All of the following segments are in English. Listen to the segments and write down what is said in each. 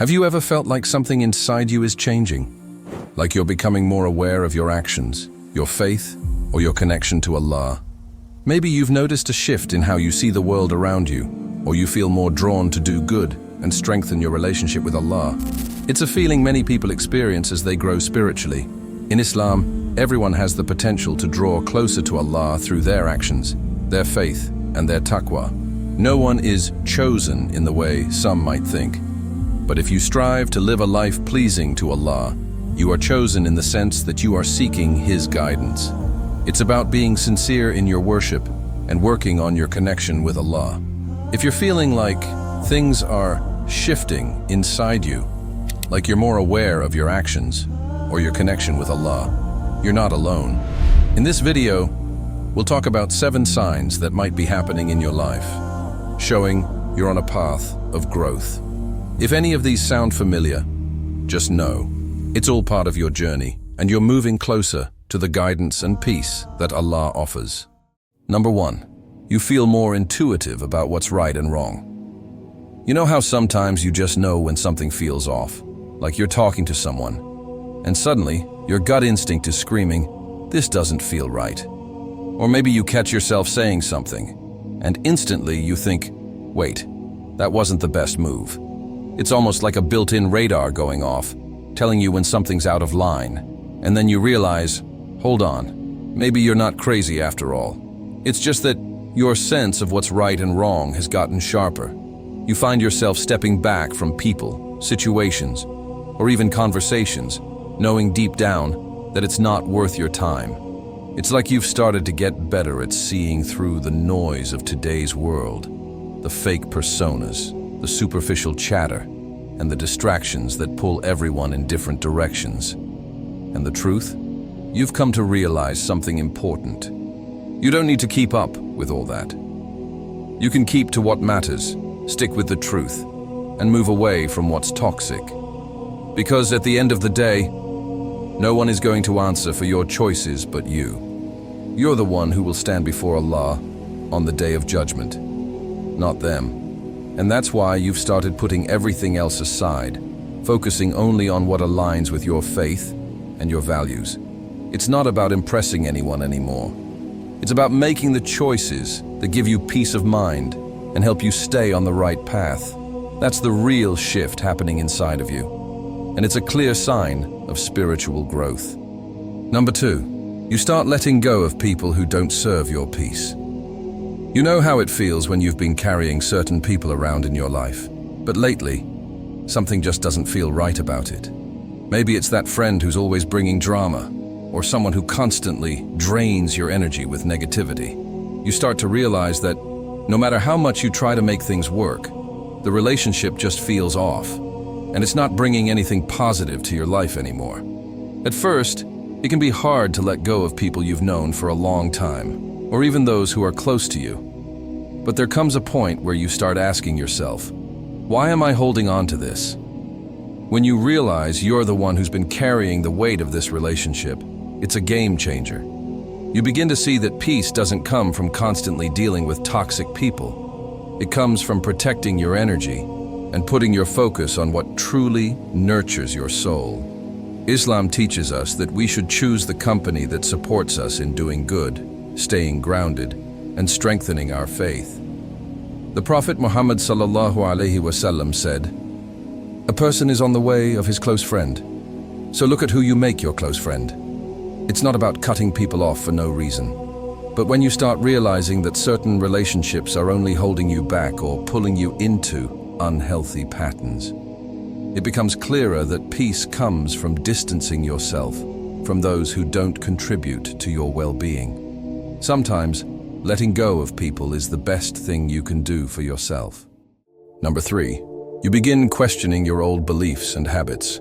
Have you ever felt like something inside you is changing? Like you're becoming more aware of your actions, your faith, or your connection to Allah? Maybe you've noticed a shift in how you see the world around you, or you feel more drawn to do good and strengthen your relationship with Allah. It's a feeling many people experience as they grow spiritually. In Islam, everyone has the potential to draw closer to Allah through their actions, their faith, and their taqwa. No one is chosen in the way some might think. But if you strive to live a life pleasing to Allah, you are chosen in the sense that you are seeking His guidance. It's about being sincere in your worship and working on your connection with Allah. If you're feeling like things are shifting inside you, like you're more aware of your actions or your connection with Allah, you're not alone. In this video, we'll talk about 7 signs that might be happening in your life, showing you're on a path of growth. If any of these sound familiar, just know it's all part of your journey and you're moving closer to the guidance and peace that Allah offers. Number 1, you feel more intuitive about what's right and wrong. You know how sometimes you just know when something feels off, like you're talking to someone, and suddenly your gut instinct is screaming, "This doesn't feel right." Or maybe you catch yourself saying something, and instantly you think, "Wait, that wasn't the best move." It's almost like a built-in radar going off, telling you when something's out of line, and then you realize, hold on, maybe you're not crazy after all. It's just that your sense of what's right and wrong has gotten sharper. You find yourself stepping back from people, situations, or even conversations, knowing deep down that it's not worth your time. It's like you've started to get better at seeing through the noise of today's world, the fake personas, the superficial chatter, and the distractions that pull everyone in different directions. And the truth? You've come to realize something important. You don't need to keep up with all that. You can keep to what matters, stick with the truth, and move away from what's toxic. Because at the end of the day, no one is going to answer for your choices but you. You're the one who will stand before Allah on the day of judgment, not them. And that's why you've started putting everything else aside, focusing only on what aligns with your faith and your values. It's not about impressing anyone anymore. It's about making the choices that give you peace of mind and help you stay on the right path. That's the real shift happening inside of you. And it's a clear sign of spiritual growth. Number 2, you start letting go of people who don't serve your peace. You know how it feels when you've been carrying certain people around in your life, but lately, something just doesn't feel right about it. Maybe it's that friend who's always bringing drama, or someone who constantly drains your energy with negativity. You start to realize that no matter how much you try to make things work, the relationship just feels off, and it's not bringing anything positive to your life anymore. At first, it can be hard to let go of people you've known for a long time, or even those who are close to you. But there comes a point where you start asking yourself, why am I holding on to this? When you realize you're the one who's been carrying the weight of this relationship, it's a game changer. You begin to see that peace doesn't come from constantly dealing with toxic people. It comes from protecting your energy and putting your focus on what truly nurtures your soul. Islam teaches us that we should choose the company that supports us in doing good, staying grounded, and strengthening our faith. The Prophet Muhammad ﷺ said, "A person is on the way of his close friend. So look at who you make your close friend." It's not about cutting people off for no reason. But when you start realizing that certain relationships are only holding you back or pulling you into unhealthy patterns, it becomes clearer that peace comes from distancing yourself from those who don't contribute to your well-being. Sometimes, letting go of people is the best thing you can do for yourself. Number 3, you begin questioning your old beliefs and habits.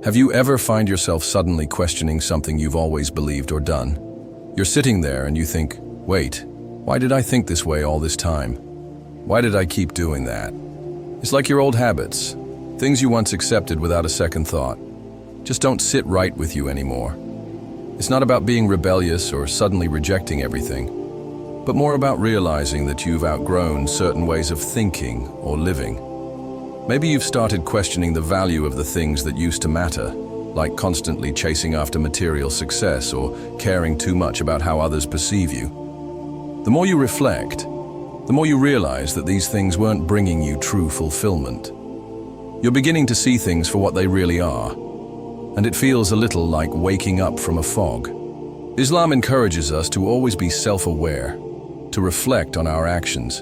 Have you ever find yourself suddenly questioning something you've always believed or done? You're sitting there and you think, wait, why did I think this way all this time? Why did I keep doing that? It's like your old habits, things you once accepted without a second thought, just don't sit right with you anymore. It's not about being rebellious or suddenly rejecting everything, but more about realizing that you've outgrown certain ways of thinking or living. Maybe you've started questioning the value of the things that used to matter, like constantly chasing after material success or caring too much about how others perceive you. The more you reflect, the more you realize that these things weren't bringing you true fulfillment. You're beginning to see things for what they really are, and it feels a little like waking up from a fog. Islam encourages us to always be self-aware, to reflect on our actions,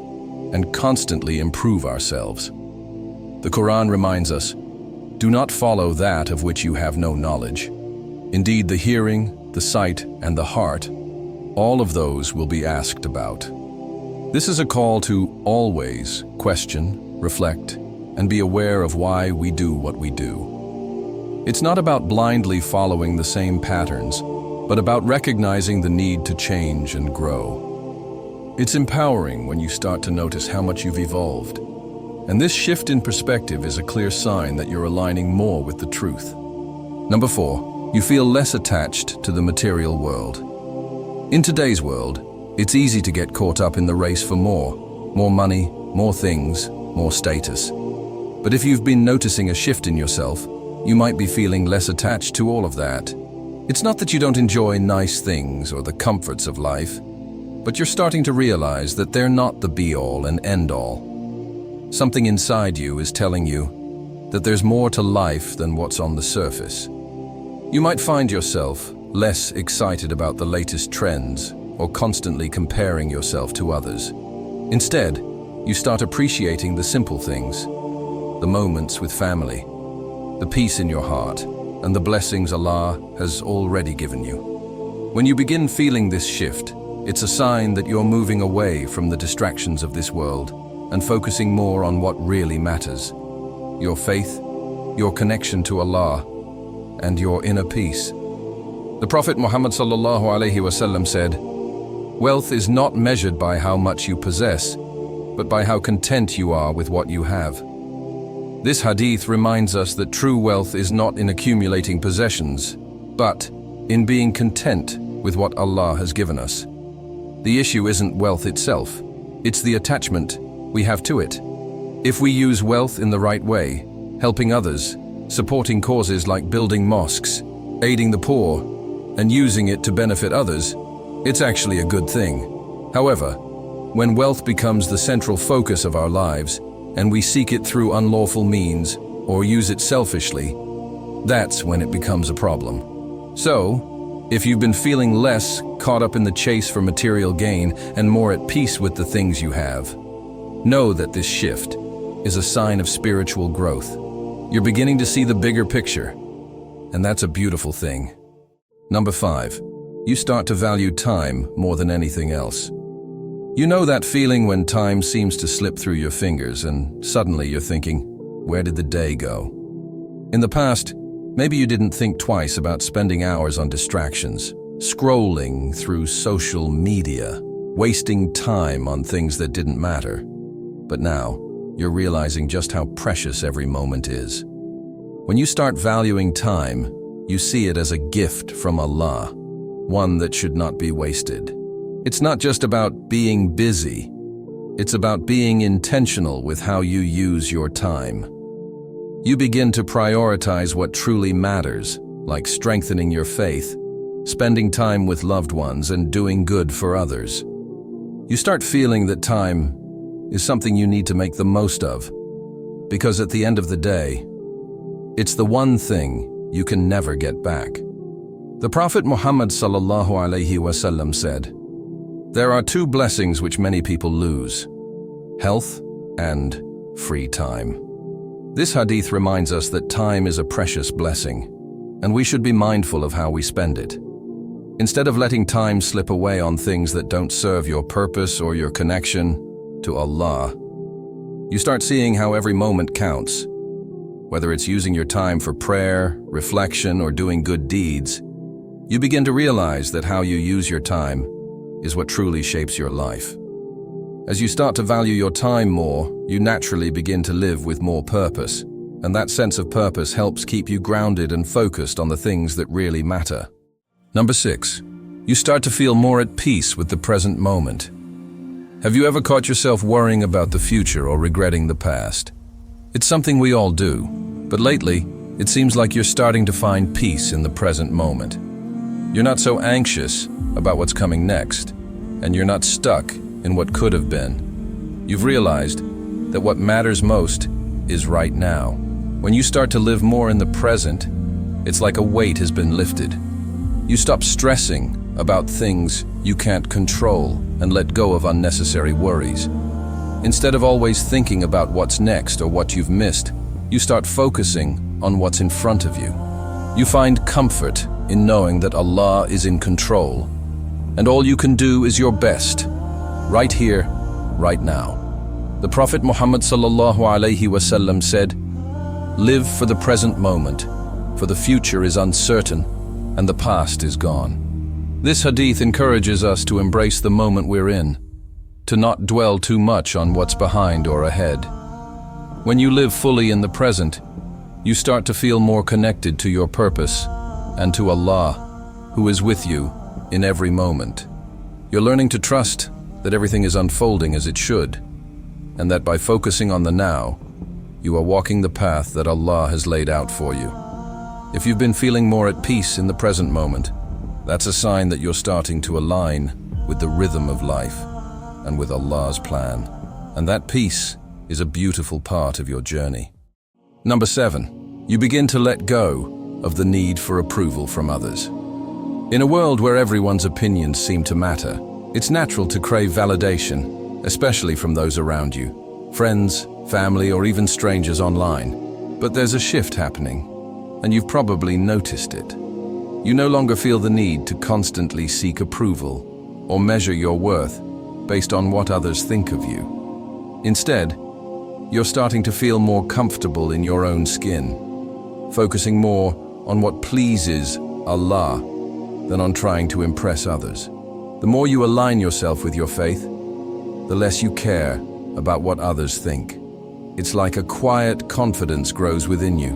and constantly improve ourselves. The Quran reminds us, "Do not follow that of which you have no knowledge. Indeed, the hearing, the sight, and the heart, all of those will be asked about." This is a call to always question, reflect, and be aware of why we do what we do. It's not about blindly following the same patterns, but about recognizing the need to change and grow. It's empowering when you start to notice how much you've evolved. And this shift in perspective is a clear sign that you're aligning more with the truth. Number 4, you feel less attached to the material world. In today's world, it's easy to get caught up in the race for more money, more things, more status. But if you've been noticing a shift in yourself, you might be feeling less attached to all of that. It's not that you don't enjoy nice things or the comforts of life, but you're starting to realize that they're not the be-all and end-all. Something inside you is telling you that there's more to life than what's on the surface. You might find yourself less excited about the latest trends or constantly comparing yourself to others. Instead, you start appreciating the simple things, the moments with family, the peace in your heart, and the blessings Allah has already given you. When you begin feeling this shift, it's a sign that you're moving away from the distractions of this world and focusing more on what really matters: your faith, your connection to Allah, and your inner peace. The Prophet Muhammad ﷺ said, "Wealth is not measured by how much you possess, but by how content you are with what you have." This hadith reminds us that true wealth is not in accumulating possessions, but in being content with what Allah has given us. The issue isn't wealth itself, it's the attachment we have to it. If we use wealth in the right way, helping others, supporting causes like building mosques, aiding the poor, and using it to benefit others, it's actually a good thing. However, when wealth becomes the central focus of our lives, and we seek it through unlawful means or use it selfishly, that's when it becomes a problem. So, if you've been feeling less caught up in the chase for material gain and more at peace with the things you have, know that this shift is a sign of spiritual growth. You're beginning to see the bigger picture, and that's a beautiful thing. Number 5, you start to value time more than anything else. You know that feeling when time seems to slip through your fingers and suddenly you're thinking, where did the day go? In the past, maybe you didn't think twice about spending hours on distractions, scrolling through social media, wasting time on things that didn't matter. But now, you're realizing just how precious every moment is. When you start valuing time, you see it as a gift from Allah, one that should not be wasted. It's not just about being busy. It's about being intentional with how you use your time. You begin to prioritize what truly matters, like strengthening your faith, spending time with loved ones, and doing good for others. You start feeling that time is something you need to make the most of, because at the end of the day, it's the one thing you can never get back. The Prophet Muhammad ﷺ said, "There are 2 blessings which many people lose: health and free time." This hadith reminds us that time is a precious blessing, and we should be mindful of how we spend it. Instead of letting time slip away on things that don't serve your purpose or your connection to Allah, you start seeing how every moment counts. Whether it's using your time for prayer, reflection, or doing good deeds, you begin to realize that how you use your time is what truly shapes your life. As you start to value your time more, you naturally begin to live with more purpose, and that sense of purpose helps keep you grounded and focused on the things that really matter. Number 6, you start to feel more at peace with the present moment. Have you ever caught yourself worrying about the future or regretting the past? It's something we all do, but lately, it seems like you're starting to find peace in the present moment. You're not so anxious about what's coming next, and you're not stuck in what could have been. You've realized that what matters most is right now. When you start to live more in the present, it's like a weight has been lifted. You stop stressing about things you can't control and let go of unnecessary worries. Instead of always thinking about what's next or what you've missed, you start focusing on what's in front of you. You find comfort in knowing that Allah is in control, and all you can do is your best, right here, right now. The Prophet Muhammad ﷺ said, "Live for the present moment, for the future is uncertain and the past is gone." This hadith encourages us to embrace the moment we're in, to not dwell too much on what's behind or ahead. When you live fully in the present, you start to feel more connected to your purpose and to Allah, who is with you in every moment. You're learning to trust that everything is unfolding as it should, and that by focusing on the now, you are walking the path that Allah has laid out for you. If you've been feeling more at peace in the present moment, that's a sign that you're starting to align with the rhythm of life and with Allah's plan. And that peace is a beautiful part of your journey. Number 7, you begin to let go of the need for approval from others. In a world where everyone's opinions seem to matter, it's natural to crave validation, especially from those around you, friends, family, or even strangers online. But there's a shift happening, and you've probably noticed it. You no longer feel the need to constantly seek approval or measure your worth based on what others think of you. Instead, you're starting to feel more comfortable in your own skin, focusing more on what pleases Allah than on trying to impress others. The more you align yourself with your faith, the less you care about what others think. It's like a quiet confidence grows within you,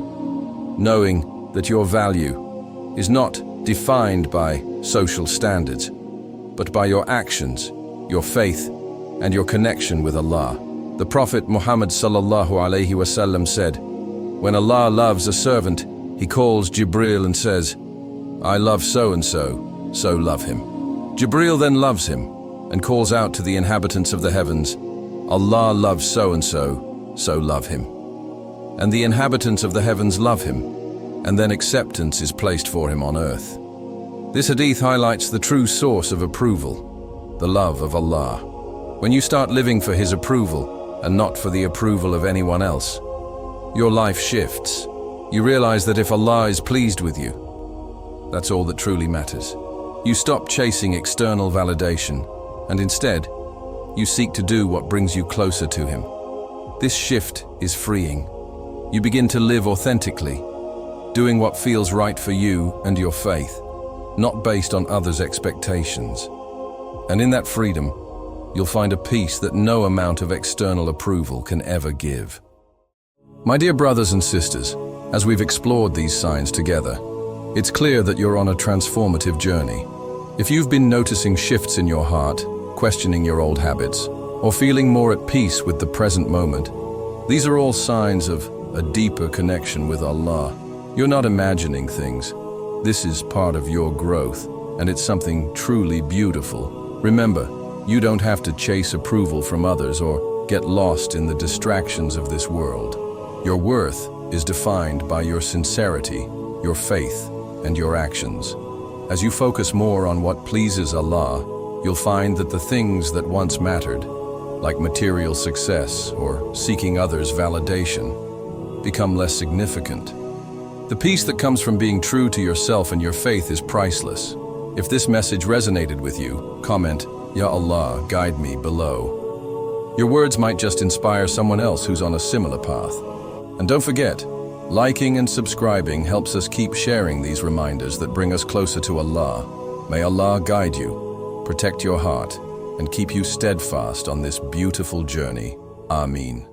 knowing that your value is not defined by social standards, but by your actions, your faith, and your connection with Allah. The Prophet Muhammad ﷺ said, "When Allah loves a servant, He calls Jibril and says, 'I love so-and-so, so love him.' Jibril then loves him and calls out to the inhabitants of the heavens, 'Allah loves so-and-so, so love him.' And the inhabitants of the heavens love him, and then acceptance is placed for him on earth." This hadith highlights the true source of approval, the love of Allah. When you start living for His approval and not for the approval of anyone else, your life shifts. You realize that if Allah is pleased with you, that's all that truly matters. You stop chasing external validation, and instead, you seek to do what brings you closer to Him. This shift is freeing. You begin to live authentically, doing what feels right for you and your faith, not based on others' expectations. And in that freedom, you'll find a peace that no amount of external approval can ever give. My dear brothers and sisters, as we've explored these signs together, it's clear that you're on a transformative journey. If you've been noticing shifts in your heart, questioning your old habits, or feeling more at peace with the present moment, these are all signs of a deeper connection with Allah. You're not imagining things. This is part of your growth, and it's something truly beautiful. Remember, you don't have to chase approval from others or get lost in the distractions of this world. Your worth is defined by your sincerity, your faith, and your actions. As you focus more on what pleases Allah, you'll find that the things that once mattered, like material success or seeking others' validation, become less significant. The peace that comes from being true to yourself and your faith is priceless. If this message resonated with you, comment, "Ya Allah, guide me," below. Your words might just inspire someone else who's on a similar path. And don't forget, liking and subscribing helps us keep sharing these reminders that bring us closer to Allah. May Allah guide you, protect your heart, and keep you steadfast on this beautiful journey. Ameen.